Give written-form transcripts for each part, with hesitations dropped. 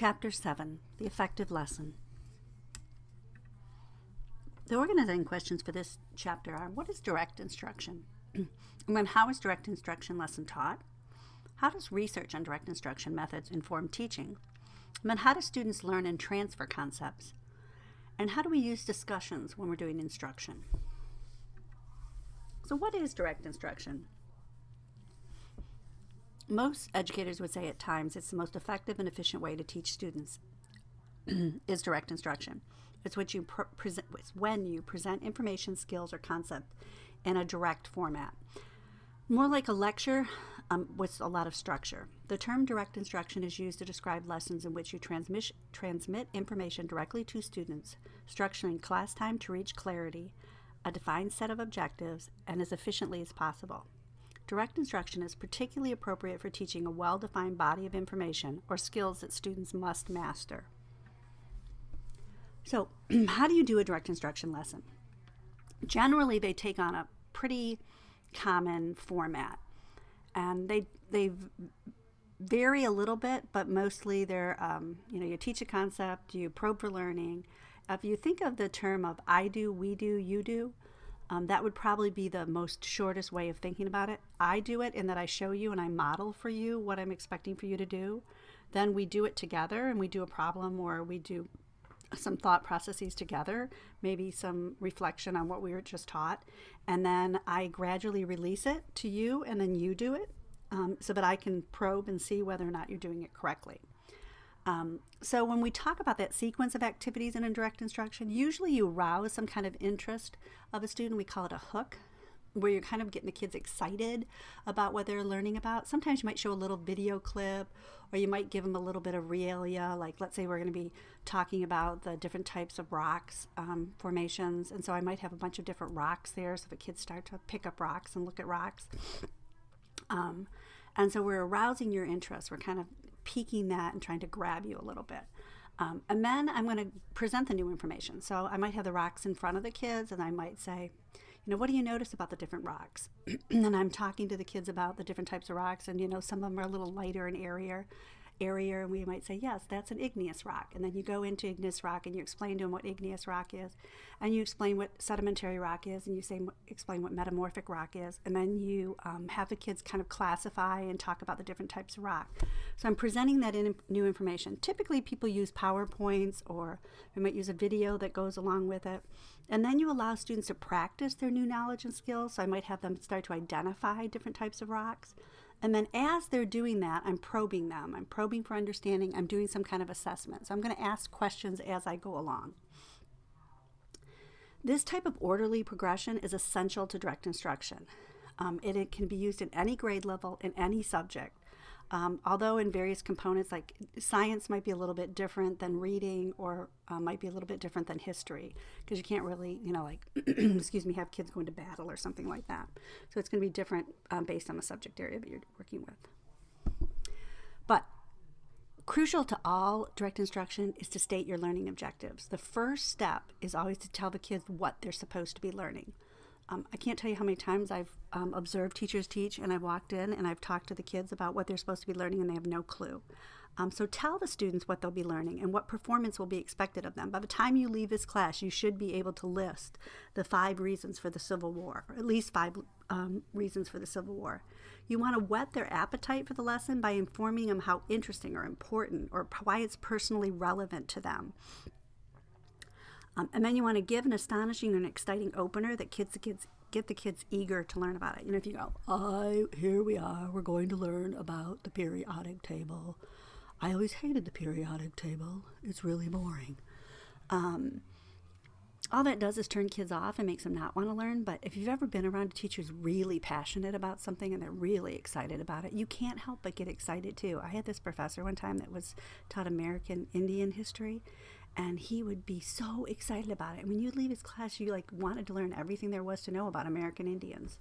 Chapter 7, The Effective Lesson. The organizing questions for this chapter are: what is direct instruction? And then how is direct instruction lesson taught? How does research on direct instruction methods inform teaching? And then how do students learn and transfer concepts? And how do we use discussions when we're doing instruction? So what is direct instruction? Most educators would say at times it's the most effective and efficient way to teach students is direct instruction. It's what it's when you present information, skills, or concept in a direct format. More like a lecture with a lot of structure. The term direct instruction is used to describe lessons in which you transmit information directly to students, structuring class time to reach clarity, a defined set of objectives, and as efficiently as possible. Direct instruction is particularly appropriate for teaching a well-defined body of information or skills that students must master. So, how do you do a direct instruction lesson? Generally, they take on a pretty common format, and they vary a little bit, but mostly they're, you teach a concept, you probe for learning. If you think of the term of I do, we do, you do, that would probably be the most shortest way of thinking about it. I do it in that I show you and I model for you what I'm expecting for you to do. Then we do it together and we do a problem, or we do some thought processes together, maybe some reflection on what we were just taught. And then I gradually release it to you, and then you do it so that I can probe and see whether or not you're doing it correctly. So when we talk about that sequence of activities in direct instruction, usually you arouse some kind of interest of a student. We call it a hook, where you're kind of getting the kids excited about what they're learning about. Sometimes you might show a little video clip, or you might give them a little bit of realia. Like, let's say we're going to be talking about the different types of rocks formations, and so I might have a bunch of different rocks there so the kids start to pick up rocks and look at rocks. And so we're arousing your interest. We're kind of piquing that and trying to grab you a little bit. And then I'm going to present the new information. So I might have the rocks in front of the kids, and I might say, what do you notice about the different rocks? And I'm talking to the kids about the different types of rocks, and some of them are a little lighter and airier, and we might say, yes, that's an igneous rock. And then you go into igneous rock and you explain to them what igneous rock is, and you explain what sedimentary rock is, and you explain what metamorphic rock is, and then you have the kids kind of classify and talk about the different types of rock. So I'm presenting that new information. Typically people use PowerPoints, or we might use a video that goes along with it. And then you allow students to practice their new knowledge and skills. So I might have them start to identify different types of rocks. And then as they're doing that, I'm probing them. I'm probing for understanding. I'm doing some kind of assessment. So I'm going to ask questions as I go along. This type of orderly progression is essential to direct instruction. It can be used in any grade level, in any subject. Although in various components, like science might be a little bit different than reading, or might be a little bit different than history, because you can't really, have kids going to battle or something like that. So it's going to be different based on the subject area that you're working with. But crucial to all direct instruction is to state your learning objectives. The first step is always to tell the kids what they're supposed to be learning. I can't tell you how many times I've observed teachers teach, and I've walked in and I've talked to the kids about what they're supposed to be learning, and they have no clue. So tell the students what they'll be learning and what performance will be expected of them. By the time you leave this class, you should be able to list the 5 reasons for the Civil War, or at least 5 reasons for the Civil War. You want to whet their appetite for the lesson by informing them how interesting or important, or why it's personally relevant to them. And then you want to give an astonishing and exciting opener that get the kids eager to learn about it. If you go, here we are, we're going to learn about the periodic table. I always hated the periodic table. It's really boring. All that does is turn kids off and makes them not want to learn. But if you've ever been around a teacher who's really passionate about something and they're really excited about it, you can't help but get excited too. I had this professor one time that was taught American Indian history, and he would be so excited about it. And when you'd leave his class, you wanted to learn everything there was to know about American Indians.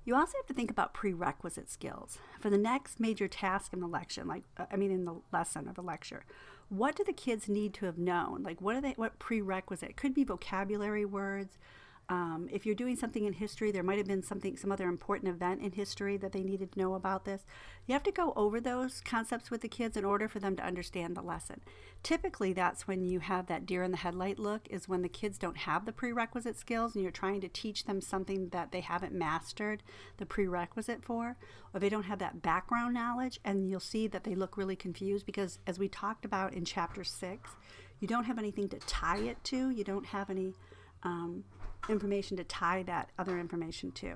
You also have to think about prerequisite skills. For the next major task in the lesson, in the lesson or the lecture, what do the kids need to have known? What prerequisite? It could be vocabulary words, If you're doing something in history, there might have been some other important event in history that they needed to know about this. You have to go over those concepts with the kids in order for them to understand the lesson. Typically, that's when you have that deer in the headlight look, is when the kids don't have the prerequisite skills and you're trying to teach them something that they haven't mastered the prerequisite for, or they don't have that background knowledge, and you'll see that they look really confused because, as we talked about in chapter 6, you don't have anything to tie it to. You don't have any information to tie that other information to.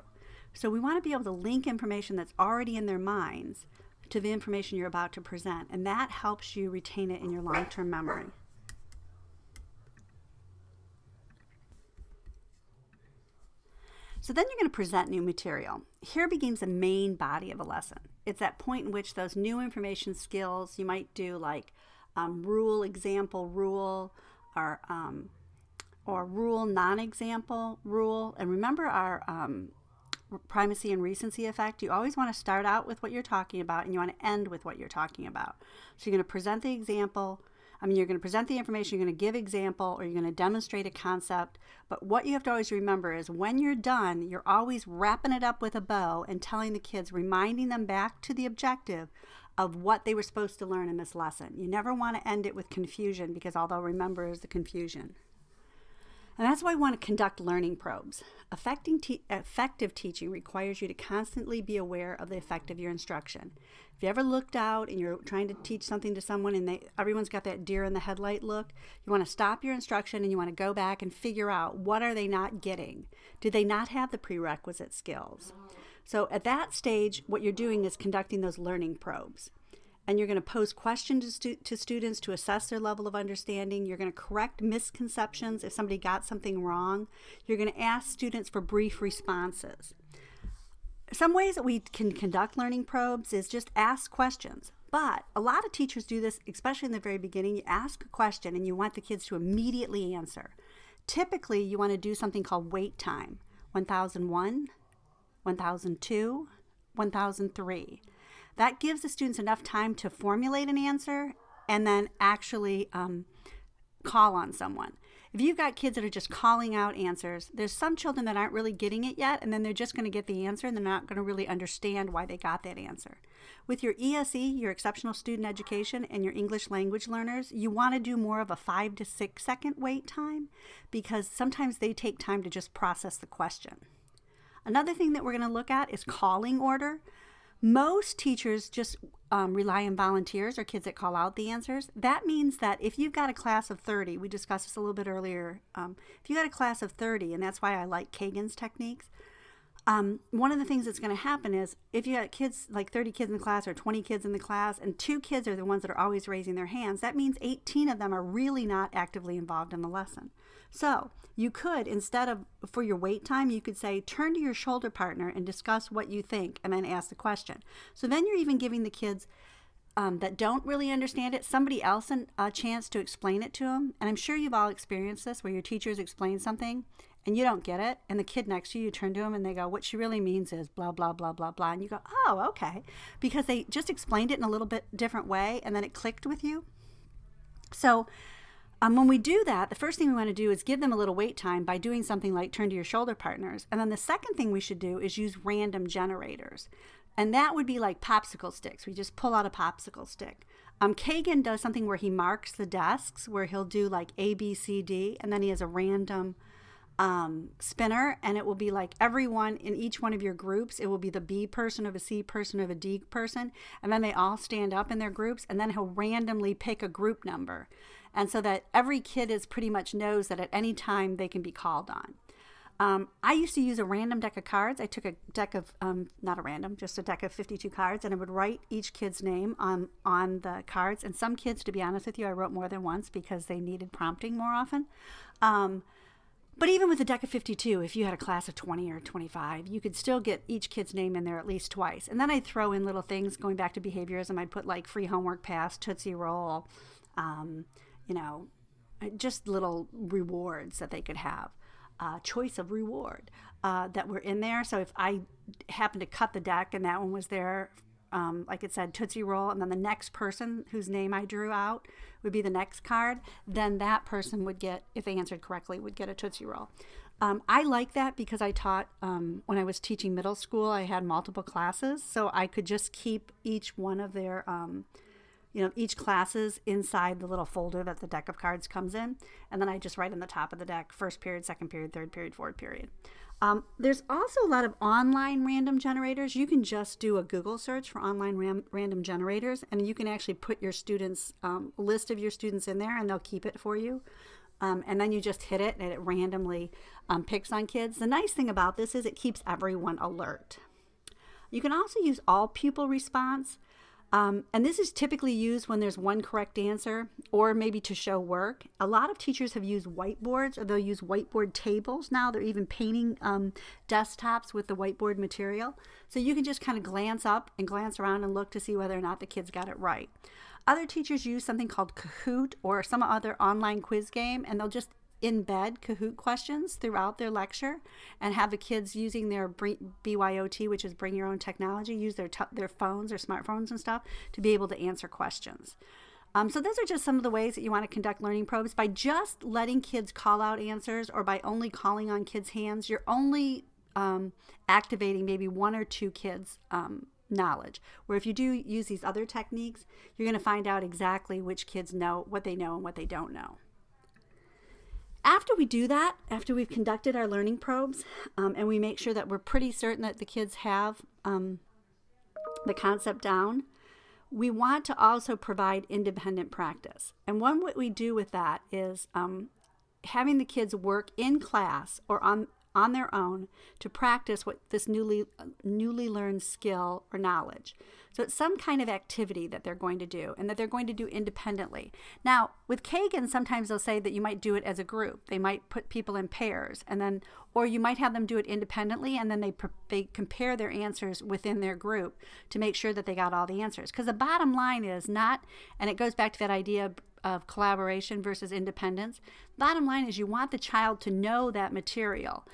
So we want to be able to link information that's already in their minds to the information you're about to present, and that helps you retain it in your long-term memory. So then you're going to present new material. Here begins the main body of a lesson. It's that point in which those new information skills, you might do like rule, example, rule, or rule, non-example, rule. And remember our primacy and recency effect. You always want to start out with what you're talking about and you want to end with what you're talking about. So you're going to present the example. You're going to present the information, you're going to give example, or you're going to demonstrate a concept. But what you have to always remember is when you're done, you're always wrapping it up with a bow and telling the kids, reminding them back to the objective of what they were supposed to learn in this lesson. You never want to end it with confusion, because all they'll remember is the confusion. And that's why I want to conduct learning probes. Effective teaching requires you to constantly be aware of the effect of your instruction. If you ever looked out and you're trying to teach something to someone and everyone's got that deer in the headlight look, you want to stop your instruction and you want to go back and figure out, what are they not getting? Do they not have the prerequisite skills? So at that stage, what you're doing is conducting those learning probes. And you're going to pose questions to students to assess their level of understanding. You're going to correct misconceptions if somebody got something wrong. You're going to ask students for brief responses. Some ways that we can conduct learning probes is just ask questions. But a lot of teachers do this, especially in the very beginning. You ask a question and you want the kids to immediately answer. Typically, you want to do something called wait time. 1001, 1002, 1003. That gives the students enough time to formulate an answer and then actually call on someone. If you've got kids that are just calling out answers, there's some children that aren't really getting it yet, and then they're just going to get the answer and they're not going to really understand why they got that answer. With your ESE, your exceptional student education, and your English language learners, you want to do more of a 5 to 6 second wait time, because sometimes they take time to just process the question. Another thing that we're going to look at is calling order. Most teachers just rely on volunteers or kids that call out the answers. That means that if you've got a class of 30, we discussed this a little bit earlier, if you've got a class of 30, and that's why I like Kagan's techniques, one of the things that's going to happen is if you got kids, like 30 kids in the class or 20 kids in the class, and 2 kids are the ones that are always raising their hands, that means 18 of them are really not actively involved in the lesson. So you could, instead of, for your wait time, you could say, turn to your shoulder partner and discuss what you think, and then ask the question. So then you're even giving the kids that don't really understand it, somebody else a chance to explain it to them. And I'm sure you've all experienced this, where your teachers explain something and you don't get it, and the kid next to you, you turn to them and they go, what she really means is blah, blah, blah, blah, blah. And you go, oh, okay. Because they just explained it in a little bit different way, and then it clicked with you. So when we do that, the first thing we want to do is give them a little wait time by doing something like turn to your shoulder partners. And then the second thing we should do is use random generators. And that would be like popsicle sticks. We just pull out a popsicle stick. Kagan does something where he marks the desks, where he'll do like A, B, C, D, and then he has a random spinner, and it will be like everyone in each one of your groups, it will be the B person, of a C person, of a D person, and then they all stand up in their groups, and then he'll randomly pick a group number, and so that every kid is pretty much knows that at any time they can be called on. I used to use a random deck of cards. I took a deck of, not a random, just a deck of 52 cards, and I would write each kid's name on the cards. And some kids, to be honest with you, I wrote more than once because they needed prompting more often. But even with a deck of 52, if you had a class of 20 or 25, you could still get each kid's name in there at least twice. And then I'd throw in little things going back to behaviorism. I'd put like free homework pass, Tootsie Roll, just little rewards that they could have. Choice of reward that were in there. So if I happened to cut the deck and that one was there, like it said Tootsie Roll, and then the next person whose name I drew out would be the next card, then that person would get, if they answered correctly, would get a Tootsie Roll. I like that because I taught, when I was teaching middle school, I had multiple classes. So I could just keep each one of their, each classes inside the little folder that the deck of cards comes in. And then I just write on the top of the deck, first period, second period, third period, fourth period. There's also a lot of online random generators. You can just do a Google search for online random generators, and you can actually put your students, list of your students in there, and they'll keep it for you. And then you just hit it, and it randomly picks on kids. The nice thing about this is it keeps everyone alert. You can also use all pupil response. And this is typically used when there's one correct answer or maybe to show work. A lot of teachers have used whiteboards, or they'll use whiteboard tables now. They're even painting desktops with the whiteboard material. So you can just kind of glance up and glance around and look to see whether or not the kids got it right. Other teachers use something called Kahoot or some other online quiz game, and they'll just embed Kahoot questions throughout their lecture and have the kids using their BYOT, which is bring your own technology, use their phones or smartphones and stuff to be able to answer questions. So those are just some of the ways that you want to conduct learning probes. By just letting kids call out answers or by only calling on kids' hands, you're only activating maybe one or two kids' knowledge. Where if you do use these other techniques, you're going to find out exactly which kids know what they know and what they don't know. After we do that, after we've conducted our learning probes, and we make sure that we're pretty certain that the kids have the concept down, we want to also provide independent practice. And what we do with that is having the kids work in class or on their own to practice what this newly learned skill or knowledge. So it's some kind of activity that they're going to do and that they're going to do independently. Now, with Kagan, sometimes they'll say that you might do it as a group. They might put people in pairs, and then, or you might have them do it independently, and then they compare their answers within their group to make sure that they got all the answers. Because the bottom line is not, and it goes back to that idea of collaboration versus independence. Bottom line is you want the child to know that material.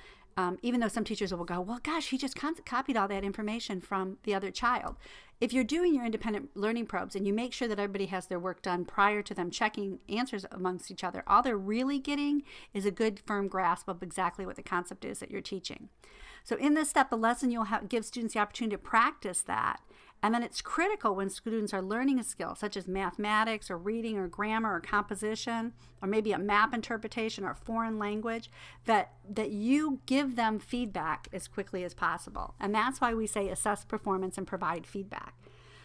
Even though some teachers will go, well, gosh, he just copied all that information from the other child. If you're doing your independent learning probes and you make sure that everybody has their work done prior to them checking answers amongst each other, all they're really getting is a good firm grasp of exactly what the concept is that you're teaching. So in this step, the lesson you'll give students the opportunity to practice that. And then it's critical when students are learning a skill, such as mathematics or reading or grammar or composition, or maybe a map interpretation or a foreign language, that you give them feedback as quickly as possible. And that's why we say assess performance and provide feedback.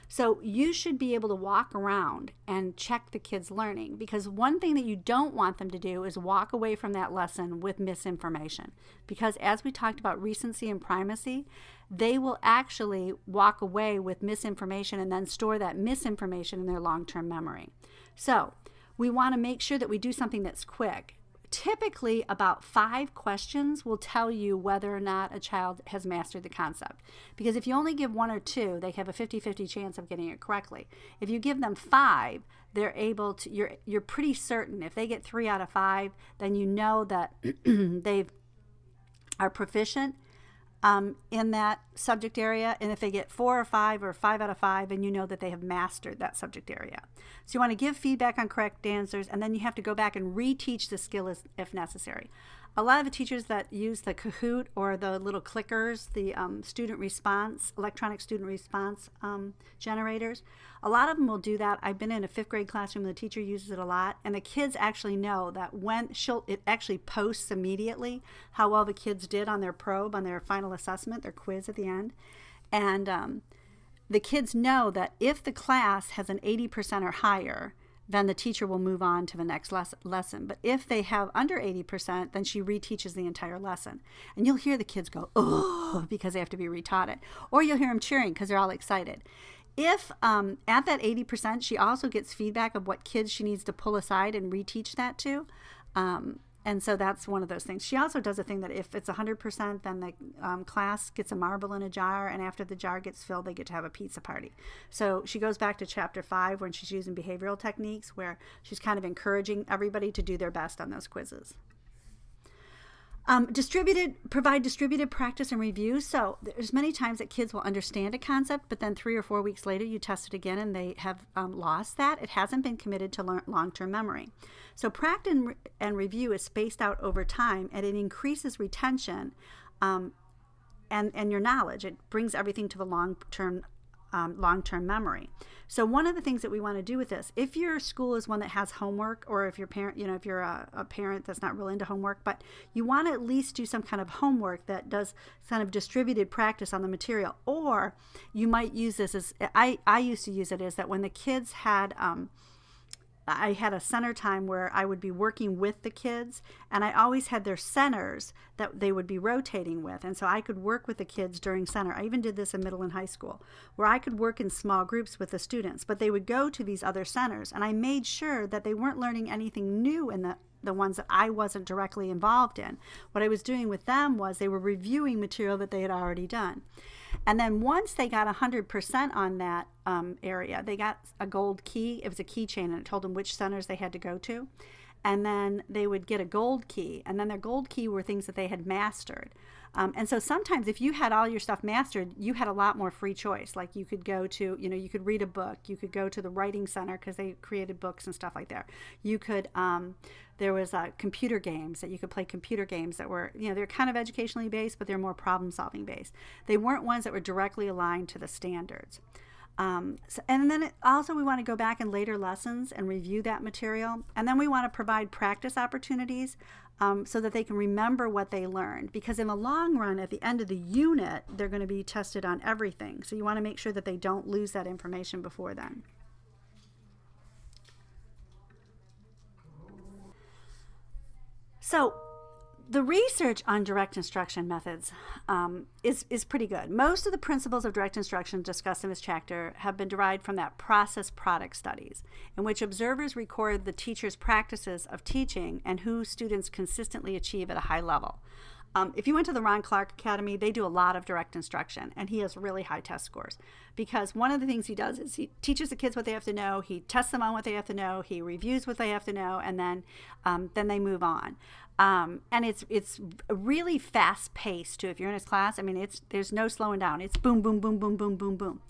So you should be able to walk around and check the kids' learning, because one thing that you don't want them to do is walk away from that lesson with misinformation. Because as we talked about recency and primacy, they will actually walk away with misinformation and then store that misinformation in their long-term memory. So we want to make sure that we do something that's quick. Typically, about 5 questions will tell you whether or not a child has mastered the concept. Because if you only give 1 or 2, they have a 50-50 chance of getting it correctly. If you give them 5, they're able to, you're pretty certain. If they get 3 out of 5, then you know that they are proficient in that subject area. And if they get 4 or 5 or 5 out of 5, then you know that they have mastered that subject area. So you want to give feedback on correct answers, and then you have to go back and reteach the skill if necessary. A lot of the teachers that use the Kahoot or the little clickers, the electronic student response generators, a lot of them will do that. I've been in a 5th grade classroom, the teacher uses it a lot, and the kids actually know that when it actually posts immediately how well the kids did on their probe, on their final assessment, their quiz at the end. And the kids know that if the class has an 80% or higher, then the teacher will move on to the next lesson. But if they have under 80%, then she reteaches the entire lesson. And you'll hear the kids go, oh, because they have to be retaught it. Or you'll hear them cheering because they're all excited. If at that 80%, she also gets feedback of what kids she needs to pull aside and reteach that to. And so that's one of those things. She also does a thing that if it's 100%, then the class gets a marble in a jar, and after the jar gets filled, they get to have a pizza party. So she goes back to chapter 5 when she's using behavioral techniques, where she's kind of encouraging everybody to do their best on those quizzes. Provide distributed practice and review. So there's many times that kids will understand a concept, but then 3 or 4 weeks later you test it again and they have lost that. It hasn't been committed to long-term memory. So practice and review is spaced out over time, and it increases retention and your knowledge. It brings everything to the long-term memory. So one of the things that we want to do with this, if your school is one that has homework, or if your parent, if you're a parent that's not really into homework, but you want to at least do some kind of homework that does kind of distributed practice on the material, or you might use this as, I used to use it as that when the kids had, I had a center time where I would be working with the kids, and I always had their centers that they would be rotating with. And so I could work with the kids during center. I even did this in middle and high school, where I could work in small groups with the students, but they would go to these other centers. And I made sure that they weren't learning anything new in the ones that I wasn't directly involved in. What I was doing with them was they were reviewing material that they had already done. And then once they got 100% on that area, they got a gold key. It was a keychain, and it told them which centers they had to go to. And then they would get a gold key. And then their gold key were things that they had mastered. And so sometimes if you had all your stuff mastered, you had a lot more free choice. Like you could go to, you could read a book. You could go to the writing center because they created books and stuff like that. You could, there was computer games that you could play, computer games that were, they're kind of educationally based, but they're more problem solving based. They weren't ones that were directly aligned to the standards. And then also we want to go back in later lessons and review that material. And then we want to provide practice opportunities so that they can remember what they learned. Because in the long run, at the end of the unit, they're going to be tested on everything. So you want to make sure that they don't lose that information before then. So the research on direct instruction methods is pretty good. Most of the principles of direct instruction discussed in this chapter have been derived from that process product studies, in which observers record the teacher's practices of teaching and who students consistently achieve at a high level. If you went to the Ron Clark Academy, they do a lot of direct instruction, and he has really high test scores, because one of the things he does is he teaches the kids what they have to know, he tests them on what they have to know, he reviews what they have to know, and then they move on. And it's really fast paced too. If you're in his class, there's no slowing down. It's boom, boom, boom, boom, boom, boom, boom.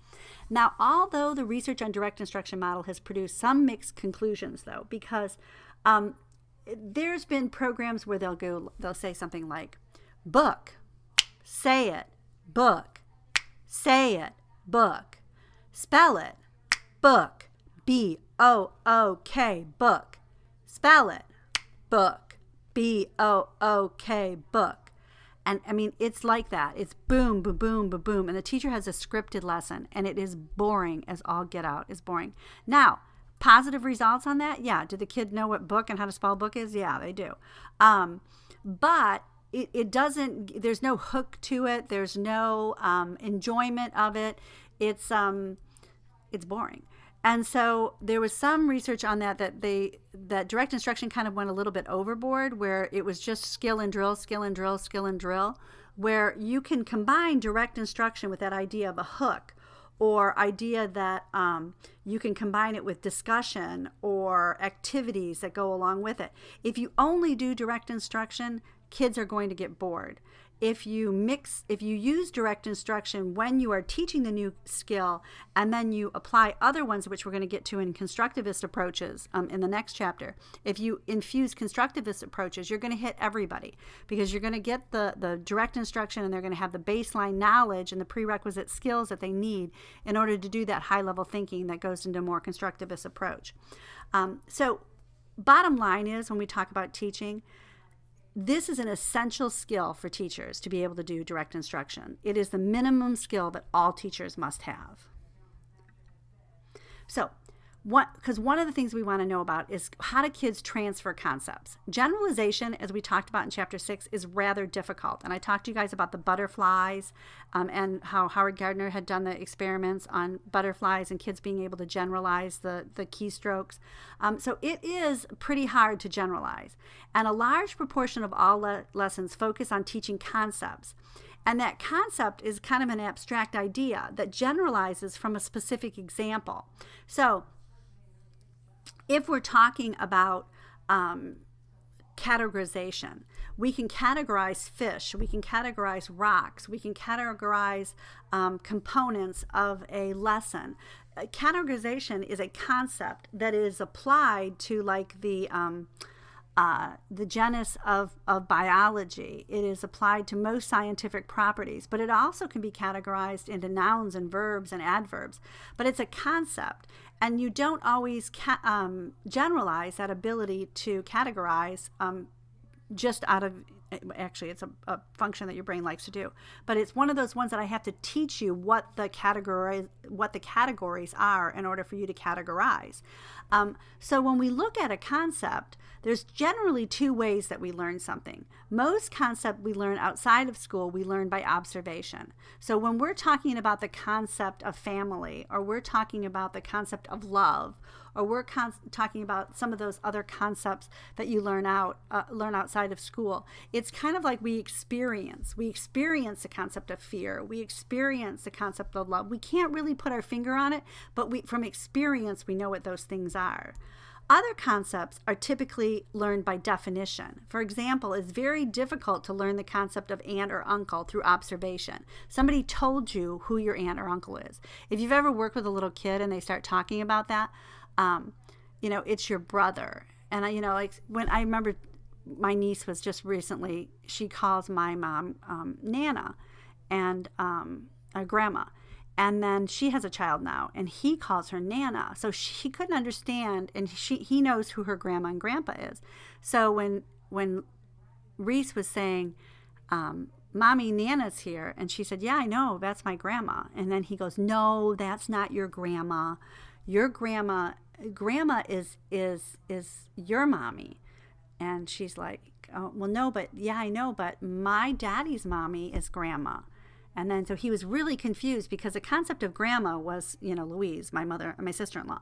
Now, although the research on direct instruction model has produced some mixed conclusions, though, because there's been programs where they'll say something like, book, say it, book, say it, book, spell it, book, B-O-O-K, book, spell it, book, B-O-O-K, book. And it's like that. It's boom, boom, boom, boom, boom. And the teacher has a scripted lesson, and it is boring as all get out. It's boring. Now, positive results on that? Yeah. Did the kid know what book and how to spell book is? Yeah, they do. But it doesn't, there's no hook to it. There's no enjoyment of it. It's boring. And so there was some research on that direct instruction kind of went a little bit overboard, where it was just skill and drill, skill and drill, skill and drill, where you can combine direct instruction with that idea of a hook, or idea that you can combine it with discussion or activities that go along with it. If you only do direct instruction, kids are going to get bored. If you use direct instruction when you are teaching the new skill, and then you apply other ones, which we're going to get to in constructivist approaches in the next chapter, if you infuse constructivist approaches, you're going to hit everybody, because you're going to get the direct instruction, and they're going to have the baseline knowledge and the prerequisite skills that they need in order to do that high-level thinking that goes into a more constructivist approach. So bottom line is, when we talk about teaching, this is an essential skill for teachers to be able to do direct instruction. It is the minimum skill that all teachers must have. So, because one of the things we want to know about is, how do kids transfer concepts? Generalization, as we talked about in Chapter 6, is rather difficult. And I talked to you guys about the butterflies and how Howard Gardner had done the experiments on butterflies and kids being able to generalize the keystrokes. So it is pretty hard to generalize. And a large proportion of all lessons focus on teaching concepts. And that concept is kind of an abstract idea that generalizes from a specific example. So if we're talking about categorization. We can categorize fish, we can categorize rocks, we can categorize components of a lesson. Categorization is a concept that is applied to like the genus of biology. It is applied to most scientific properties, but it also can be categorized into nouns and verbs and adverbs. But it's a concept, and you don't always generalize that ability to categorize just out of, actually it's a function that your brain likes to do, but it's one of those ones that I have to teach you what the categories are in order for you to categorize. So when we look at a concept, there's generally two ways that we learn something. Most concept we learn outside of school, we learn by observation. So when we're talking about the concept of family, or we're talking about the concept of love, or we're talking about some of those other concepts that you learn outside of school, it's kind of like we experience the concept of fear, we experience the concept of love. We can't really put our finger on it, but from experience we know what those things are. Other concepts are typically learned by definition. For example, it's very difficult to learn the concept of aunt or uncle through observation. Somebody told you who your aunt or uncle is. If you've ever worked with a little kid and they start talking about that, it's your brother. And like when I remember my niece was just recently, she calls my mom Nana and grandma. And then she has a child now, and he calls her Nana. So she couldn't understand, and he knows who her grandma and grandpa is. So when Reese was saying, Mommy, Nana's here, and she said, yeah, I know, that's my grandma. And then he goes, no, that's not your grandma. Your grandma is your mommy. And she's like, oh, well, no, but yeah, I know, but my daddy's mommy is grandma. And then so he was really confused because the concept of grandma was, Louise, my mother, my sister-in-law.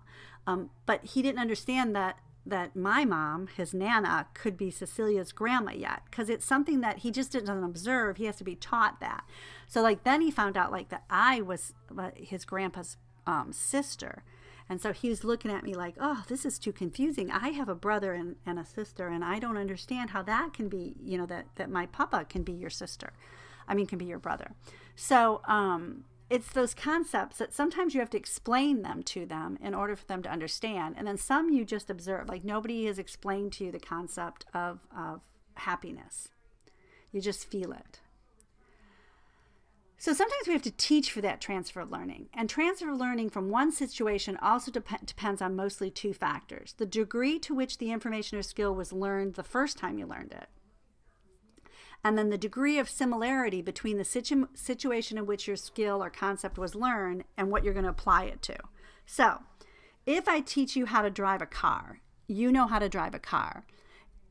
But he didn't understand that my mom, his Nana, could be Cecilia's grandma yet, because it's something that he just doesn't observe. He has to be taught that. So then he found out that I was his grandpa's sister. And so he was looking at me like, oh, this is too confusing. I have a brother and a sister, and I don't understand how that can be, that my papa can be your sister. Can be your brother. So it's those concepts that sometimes you have to explain them to them in order for them to understand. And then some you just observe. Like nobody has explained to you the concept of happiness. You just feel it. So sometimes we have to teach for that transfer of learning. And transfer of learning from one situation also depends on mostly two factors. The degree to which the information or skill was learned the first time you learned it. And then the degree of similarity between the situation in which your skill or concept was learned and what you're going to apply it to. So if I teach you how to drive a car, you know how to drive a car.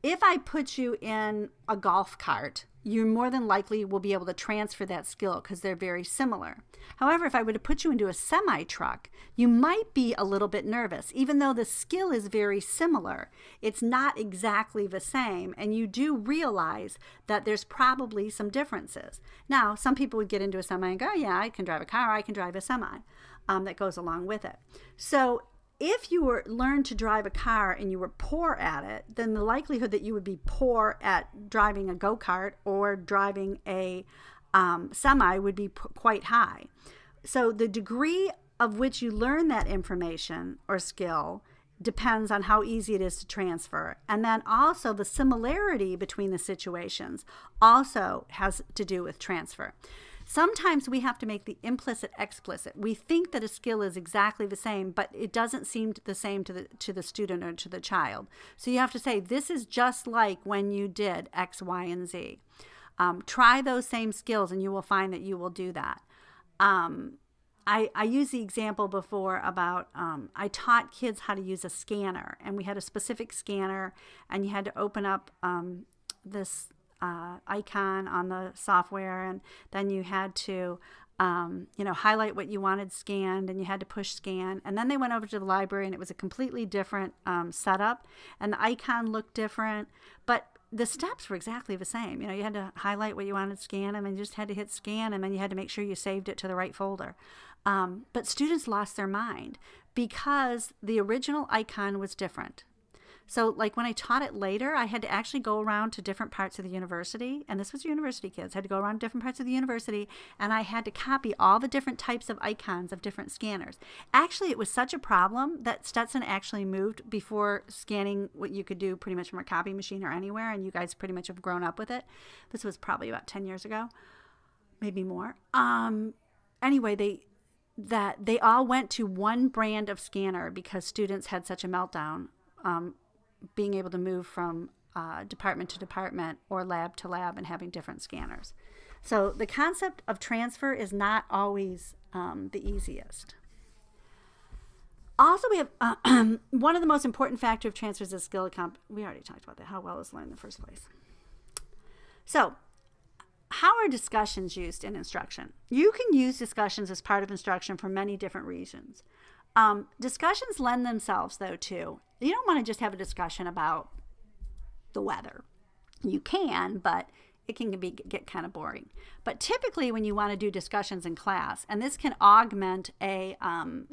If I put you in a golf cart, you more than likely will be able to transfer that skill because they're very similar. However, if I were to put you into a semi-truck, you might be a little bit nervous. Even though the skill is very similar, it's not exactly the same, and you do realize that there's probably some differences. Now, some people would get into a semi and go, oh, yeah, I can drive a car, I can drive a semi. That goes along with it. So if you learned to drive a car and you were poor at it, then the likelihood that you would be poor at driving a go-kart or driving a semi would be quite high. So the degree of which you learn that information or skill depends on how easy it is to transfer. And then also the similarity between the situations also has to do with transfer. Sometimes we have to make the implicit explicit. We think that a skill is exactly the same, but it doesn't seem the same to the student or to the child. So you have to say, this is just like when you did X, Y, and Z. Try those same skills and you will find that you will do that. I used the example before about I taught kids how to use a scanner, and we had a specific scanner, and you had to open up this icon on the software, and then you had to highlight what you wanted scanned, and you had to push scan. And then they went over to the library, and it was a completely different setup, and the icon looked different, but the steps were exactly the same. You had to highlight what you wanted, scan them, and you just had to hit scan, and then you had to make sure you saved it to the right folder. But students lost their mind because the original icon was different. So like when I taught it later, I had to actually go around to different parts of the university, and this was university kids, I had to go around to different parts of the university, and I had to copy all the different types of icons of different scanners. Actually, it was such a problem that Stetson actually moved before scanning what you could do pretty much from a copy machine or anywhere, and you guys pretty much have grown up with it. This was probably about 10 years ago, maybe more. Anyway, they all went to one brand of scanner because students had such a meltdown, being able to move from department to department or lab to lab and having different scanners. So the concept of transfer is not always the easiest. Also, we have one of the most important factors of transfers is skill account. We already talked about that, how well is learned in the first place. So how are discussions used in instruction? You can use discussions as part of instruction for many different reasons. Discussions lend themselves, though, to, you don't want to just have a discussion about the weather. You can, but it can get kind of boring. But typically when you want to do discussions in class, and this can augment a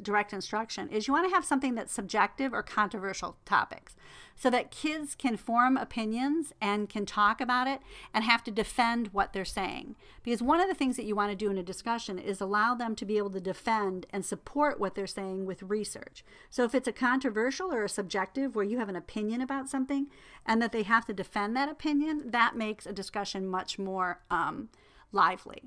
direct instruction, is you want to have something that's subjective or controversial topics so that kids can form opinions and can talk about it and have to defend what they're saying. Because one of the things that you want to do in a discussion is allow them to be able to defend and support what they're saying with research. So if it's a controversial or a subjective where you have an opinion about something and that they have to defend that opinion, that makes a discussion much more lively.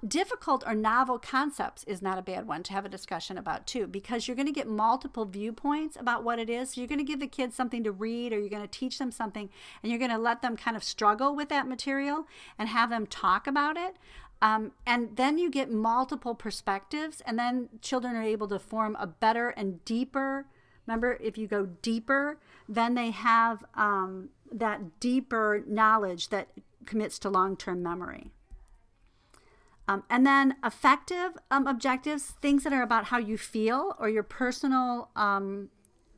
Difficult or novel concepts is not a bad one to have a discussion about too, because you're going to get multiple viewpoints about what it is. So you're going to give the kids something to read, or you're going to teach them something, and you're going to let them kind of struggle with that material and have them talk about it. And then you get multiple perspectives, and then children are able to form a better and deeper. Remember, if you go deeper, then they have that deeper knowledge that commits to long-term memory. And then affective objectives, things that are about how you feel or your personal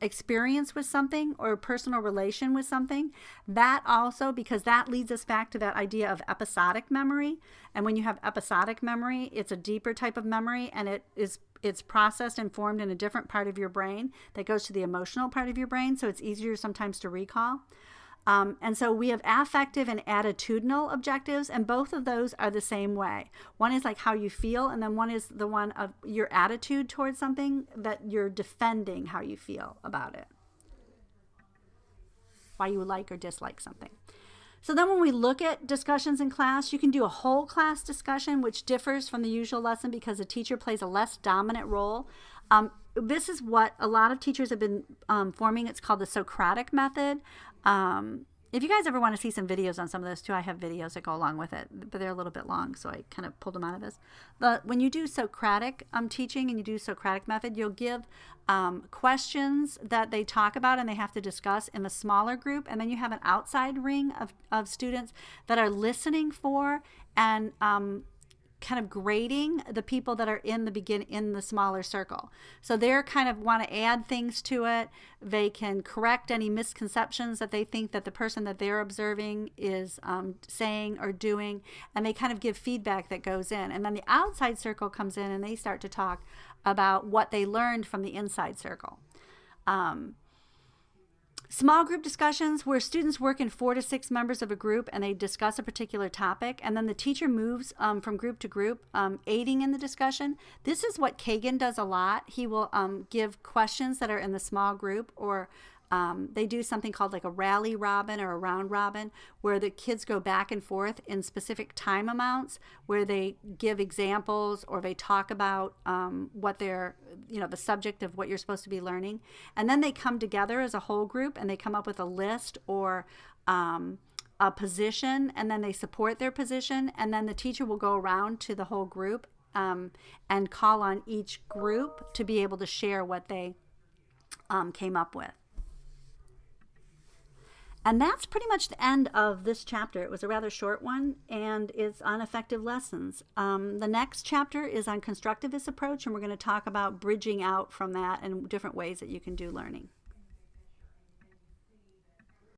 experience with something or personal relation with something. That also, because that leads us back to that idea of episodic memory. And when you have episodic memory, it's a deeper type of memory, and it's processed and formed in a different part of your brain that goes to the emotional part of your brain. So it's easier sometimes to recall. And so we have affective and attitudinal objectives, and both of those are the same way. One is like how you feel, and then one is the one of your attitude towards something, that you're defending how you feel about it, why you like or dislike something. So then when we look at discussions in class, you can do a whole class discussion, which differs from the usual lesson because the teacher plays a less dominant role. This is what a lot of teachers have been forming. It's called the Socratic method. If you guys ever want to see some videos on some of this too, I have videos that go along with it, but they're a little bit long, so I kind of pulled them out of this. But when you do Socratic teaching and you do Socratic method, you'll give questions that they talk about and they have to discuss in a smaller group, and then you have an outside ring of students that are listening for and kind of grading the people that are in the smaller circle. So they're kind of want to add things to it. They can correct any misconceptions that they think that the person that they're observing is saying or doing, and they kind of give feedback that goes in. And then the outside circle comes in and they start to talk about what they learned from the inside circle. Small group discussions where students work in 4 to 6 members of a group and they discuss a particular topic, and then the teacher moves from group to group, aiding in the discussion. This is what Kagan does a lot. He will give questions that are in the small group, or they do something called like a rally robin or a round robin, where the kids go back and forth in specific time amounts, where they give examples or they talk about what they're, the subject of what you're supposed to be learning. And then they come together as a whole group and they come up with a list or a position, and then they support their position. And then the teacher will go around to the whole group and call on each group to be able to share what they came up with. And that's pretty much the end of this chapter. It was a rather short one, and it's on effective lessons. The next chapter is on constructivist approach, and we're going to talk about bridging out from that and different ways that you can do learning.